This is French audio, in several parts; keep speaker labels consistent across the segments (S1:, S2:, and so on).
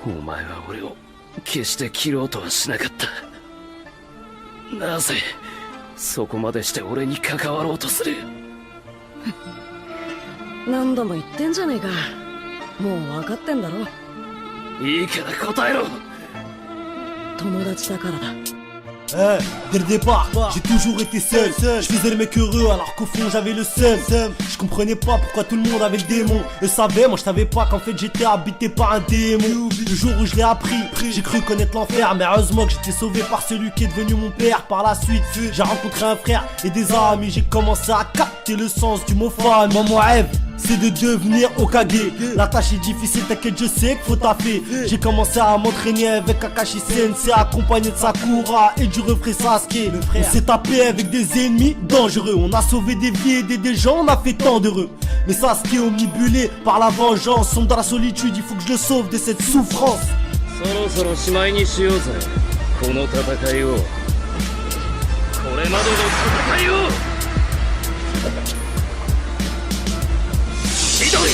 S1: お前は俺を決して切ろうとはしなかった。なぜそこまでして俺に関わろうとする？
S2: 何度も言ってんじゃねえか。もう分かってんだろ。
S1: いいから答えろ。
S2: 友達だからだ。
S3: Dès le départ, j'ai toujours été seul. Je faisais le mec heureux alors qu'au fond j'avais le seum. Je comprenais pas pourquoi tout le monde avait le démon. Eux savaient, moi je savais pas qu'en fait j'étais habité par un démon. Le jour où je l'ai appris, j'ai cru connaître l'enfer. Mais heureusement que j'étais sauvé par celui qui est devenu mon père. Par la suite, j'ai rencontré un frère et des amis. J'ai commencé à capter le sens du mot fan. Moi mon rêve, c'est de devenir Hokage. La tâche est difficile, t'inquiète, je sais qu'il faut taffer. J'ai commencé à m'entraîner avec Kakashi Sensei, accompagné de Sakura et du refrain Sasuke. On s'est tapé avec des ennemis dangereux. On a sauvé des vies, aidé des gens, on a fait tant d'heureux. Mais Sasuke omnibulé par la vengeance, sombre dans la solitude, il faut que je le sauve de cette souffrance.
S1: そろそろしまいにしようぜ、この戦いを。これまでの戦いを。ひどい。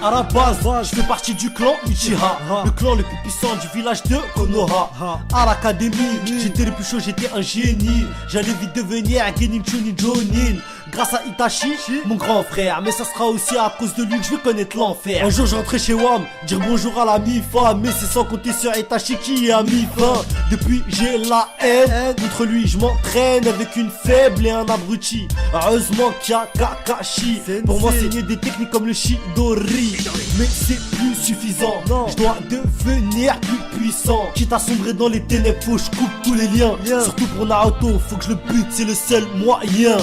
S3: À la base, je fais partie du clan Uchiha, le clan le plus puissant du village de Konoha. À l'académie, j'étais le plus chaud, j'étais un génie. J'allais vite devenir un Genin Chunin Jonin. Grâce à Itachi, mon grand frère. Mais ça sera aussi à cause de lui que je vais connaître l'enfer. Un jour j'entrais chez Wam, dire bonjour à la mi-femme. Mais c'est sans compter sur Itachi qui a mis fin. Depuis j'ai la haine, contre lui je m'entraîne avec une faible et un abruti. Heureusement qu'il y a Kakashi pour m'enseigner des techniques comme le Chidori. Mais c'est plus suffisant, je dois devenir plus puissant. Quitte à sombrer dans les ténèbres, faut que je coupe tous les liens. Surtout pour Naruto, faut que je le bute, c'est le seul moyen.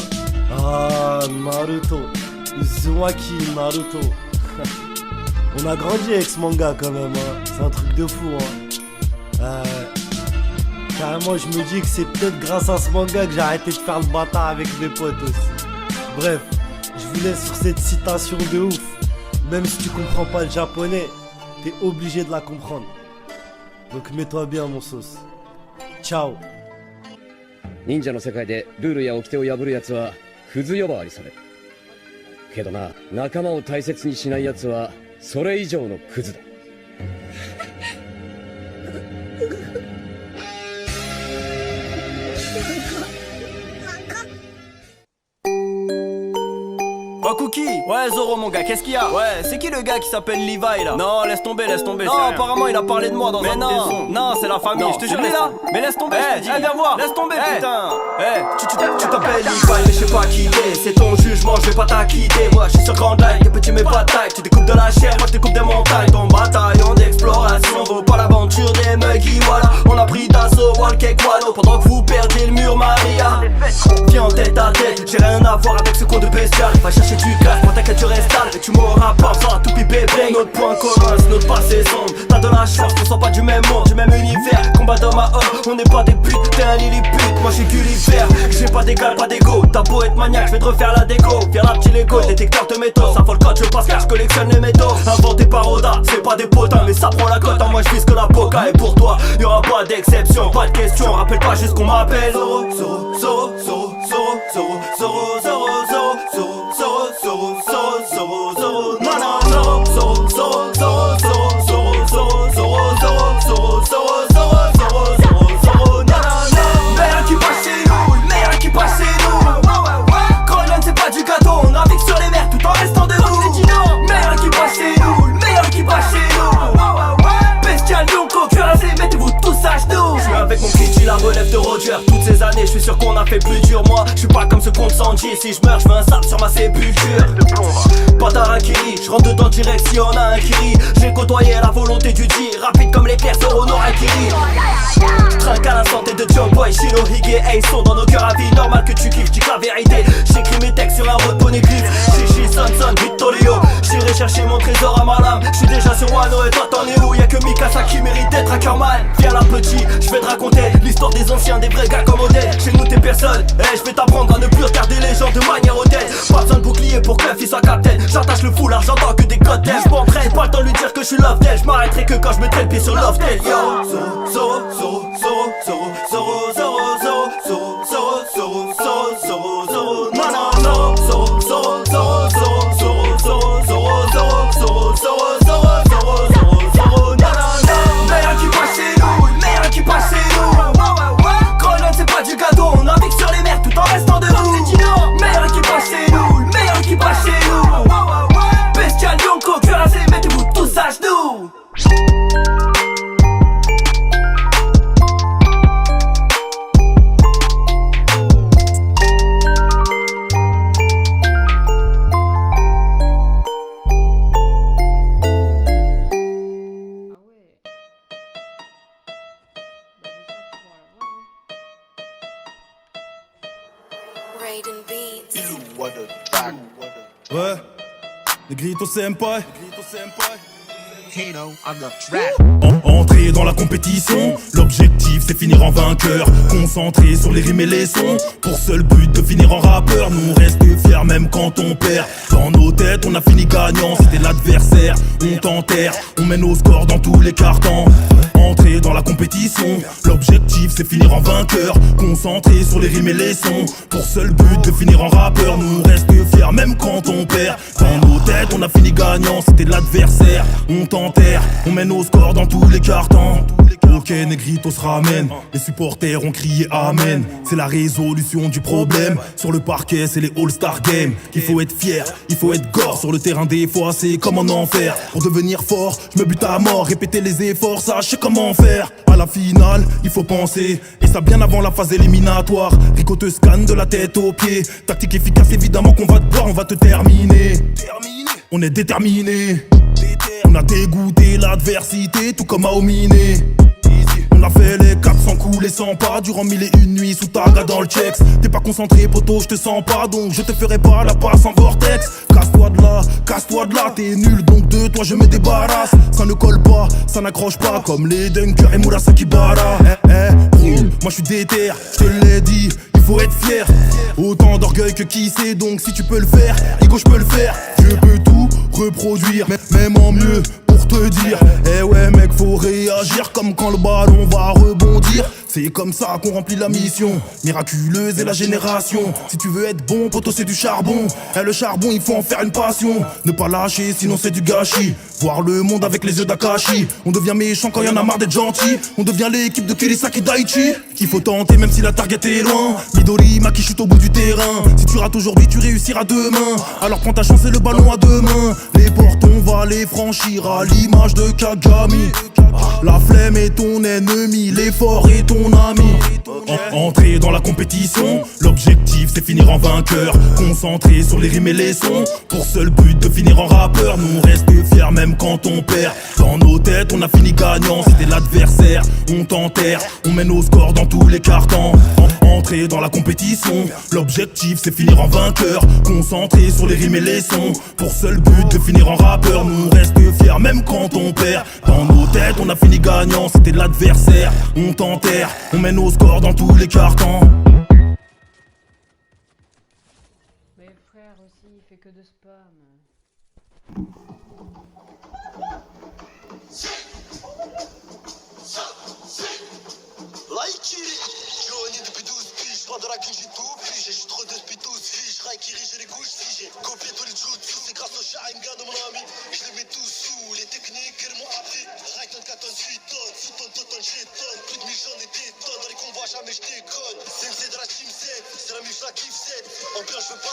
S3: Ah, Naruto, Uzumaki Naruto. On a grandi avec ce manga quand même, hein. C'est un truc de fou, hein. Carrément, je me dis que c'est peut-être grâce à ce manga que j'ai arrêté de faire le bâtard avec mes potes aussi. Bref, je vous laisse sur cette citation de ouf. Même si tu comprends pas le japonais, t'es obligé de la comprendre. Donc mets-toi bien mon sauce. Ciao.
S1: 忍者の世界でルールや掟を破る奴はクズ呼ばわりされる。けどな、仲間を大切にしない奴はそれ以上のクズだ。
S4: Oh Cookie, ouais Zoro mon gars, qu'est-ce qu'il y a? Ouais, c'est qui le gars qui s'appelle Levi là? Non, laisse tomber. Non, apparemment il a parlé de moi dans un des sons. Non, c'est la famille, je te jure là. Mais laisse tomber, viens voir. Laisse tomber, putain. Tu t'appelles Levi, mais je sais pas qui t'es. C'est ton jugement, je vais pas t'acquitter. Moi je suis sur Grand Line, que petit mais pas de taille. Tu découpes de la chair, moi je découpe des montagnes. Ton bataillon d'exploration vaut pas l'aventure des muggy, voilà. On a pris d'assaut, Wall Cake Wano. Pendant que vous perdiez le mur Maria. Viens en tête à tête, j'ai rien à voir avec ce con de bestial. Va chercher du cash, moi t'inquiète tu restes calme. Et tu m'auras pas ça, tout pipé bang. Notre point commun, c'est notre passé sombre. T'as de la chance, on sort pas du même monde, du même univers. Combat d'homme à homme, on n'est pas des putes. T'es un Lilliput, moi j'suis Gulliver. J'ai pas d'égal, pas d'ego. T'as beau être maniaque, j'vais te refaire la déco. Viens la petite Lego, détecteur de métaux. Ça vole code, je passe car je collectionne les métaux. Inventé par Oda, c'est pas des potins, mais ça prend la cote. Moi j'vise que la boca, et pour toi, y'aura pas d'exception, pas de question. Rappelle pas juste qu'on m'appelle Zoro, Zoro, Zoro, Zoro, Zoro, Zoro, Zoro, Zoro, Zoro, Zoro, Zoro, Zoro, Zoro, Zoro, Zoro, non, non, Zoro, Zoro, Zoro, Zoro, Zoro, Zoro, Zoro, Zoro, Zoro, Zoro, Zoro, Zoro, Zoro, Zoro, Zoro, non, non, meilleur qui passe chez nous, meilleur qui passe chez nous. Colonne c'est pas du gâteau, on navigue sur les mers tout en restant debout. Meilleur qui passe chez nous, meilleur qui passe chez nous. Bestial, Yonko, cuirassé, mettez-vous tous à genoux. Je suis avec mon Kiji, la relève de Roger. Toutes ces années, je suis sûr qu'on a fait plus dur. Moi, je suis pas comme ce compte Sanji. Si je meurs, je veux un sable sur ma sépulture. Pas d'Arakiri, je rentre dedans direct si on a un Kiri. J'ai côtoyé la volonté du Ji, rapide comme l'éclair, Zoro Norakiri. Je trinque à la santé de John Boy, Shinohige, Ace sont dans nos cœurs à vie. Normal que tu kiffes, dis que la vérité. J'écris mes textes sur un road poneglyph. Chichi, Son, Vittorio. J'irai chercher mon trésor à ma lame. Je suis déjà sur Wano et toi t'en es où? Y'a que Mikasa qui mérite d'être un cœurman. Viens là petit, je vais te raconter l'histoire des anciens, des vrais gars comme Odette. Chez nous t'es personne, je vais t'apprendre à ne plus regarder les gens de manière hautaine. Pas besoin de bouclier pour que il soit captain. J'attache le foulard, j'entends que des codes d'aile. J'm'entraîne, pas le temps de lui dire que je suis love d'elle. J'm'arrêterai que quand je mettrai le pied sur love d'elle. Yo, Zoro, Zoro, Zoro, Zoro, Zoro, Zoro, Zoro, Zoro, Zoro, Zoro, Zoro, Zoro, Zoro, Zoro,
S5: Raiden Beats.
S6: Ouais, Negrito Senpai. Entrer dans la compétition, l'objectif c'est finir en vainqueur. Concentré sur les rimes et les sons, pour seul but de finir en rappeur. Nous on reste fiers même quand on perd. Dans nos têtes on a fini gagnant, c'était l'adversaire. On t'enterre, on mène au score dans tous les cartons. Entrer dans la compétition, l'objectif c'est finir en vainqueur. Concentré sur les rimes et les sons, pour seul but de finir en rappeur. Nous on reste fiers même quand on perd. Dans nos têtes on a fini gagnant, c'était l'adversaire. On t'enterre, on mène au score dans tous les cartons. Ok, Negrito se ramène, les supporters ont crié amen. C'est la résolution du problème. Sur le parquet c'est les All-Star Games. Il faut être fier, il faut être gore. Sur le terrain des fois c'est comme en enfer. Pour devenir fort, je me bute à mort. Répéter les efforts, ça je sais comment faire. À la finale, il faut penser, et ça bien avant la phase éliminatoire. Rico te scanne de la tête aux pieds. Tactique efficace, évidemment qu'on va te boire, on va te terminer. On est déterminé. On a dégoûté l'adversité, tout comme Aomine. On a fait les 400 coups, les 100 pas durant 1001 nuits sous ta dans le checks. T'es pas concentré, poto, je te sens pas, donc je te ferai pas la passe en vortex. Casse-toi de là, t'es nul, donc de toi je me débarrasse. Ça ne colle pas, ça n'accroche pas, comme les Dunkers et Murasaki Bara. Bro, moi je suis déter, je te l'ai dit, il faut être fier. Autant d'orgueil que qui sait, donc si tu peux le faire, Igo je peux le faire. Je peux tout reproduire, même en mieux. Pour te dire, eh ouais mec faut réagir comme quand le ballon va rebondir. C'est comme ça qu'on remplit la mission miraculeuse et la génération. Si tu veux être bon, poto c'est du charbon. Et le charbon il faut en faire une passion. Ne pas lâcher sinon c'est du gâchis. Voir le monde avec les yeux d'Akashi. On devient méchant quand y en a marre d'être gentil. On devient l'équipe de Kirisaki Daichi. Il faut tenter même si la target est loin. Midori qui chute au bout du terrain. Si tu rates aujourd'hui tu réussiras demain. Alors prends ta chance et le ballon à deux mains. Les portes on va les franchir à l'image de Kagami. La flemme est ton ennemi, l'effort est ton ami. Entrer dans la compétition, l'objectif c'est finir en vainqueur. Concentré sur les rimes et les sons, pour seul but de finir en rappeur. Nous on reste fiers même quand on perd. Dans nos têtes on a fini gagnant, c'était l'adversaire. On t'enterre, on mène au score dans tous les cartons. Entrer dans la compétition, l'objectif c'est finir en vainqueur. Concentré sur les rimes et les sons, pour seul but de finir en rappeur. Nous on reste fiers même quand on perd. Dans nos têtes on a fini gagnant, c'était l'adversaire. On t'enterre, on mène au score dans tous les cartons.
S2: Mais frère aussi, il fait que de spam.
S7: Johnny depuis 12 piges, je de la gueule, j'ai tout pigé. J'suis trop de depuis 12 fiches, Raikiri, j'ai les couches figées. Copier tous les jutsu, c'est grâce au Sharingan de mon ami. Je les mets tous sous, les techniques qu'ils m'ont appris. Raikton 14, 8 tonnes, sous ton toton, j'étonne. Plus de 1000 j'en ai des tonnes, dans les combats jamais j'déconne. C'est de la team 7, c'est la mif, la kiff 7. En bien, je veux pas.